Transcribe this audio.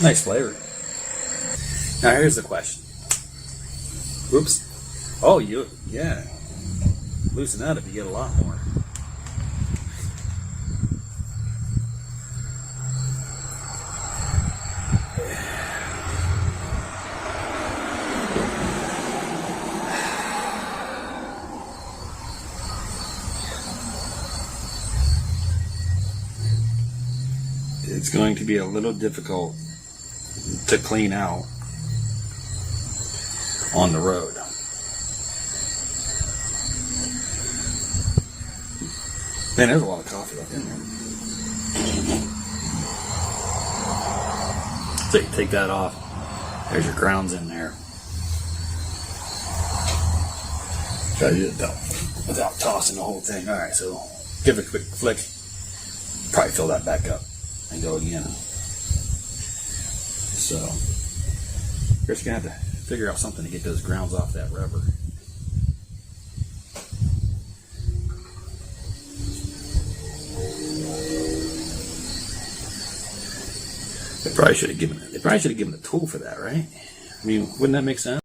Nice flavor. Now here's the question. Oops. Oh, yeah. Loosen up if you get a lot more. It's going to be a little difficult to clean out on the road. Man, there's a lot of coffee left in there. So you take that off. There's your grounds in there. Try to do it without tossing the whole thing. All right, so give it a quick flick. Probably fill that back up and go again. So you're just gonna have to figure out something to get those grounds off that rubber. They probably should have given a tool for that, right? I mean, wouldn't that make sense?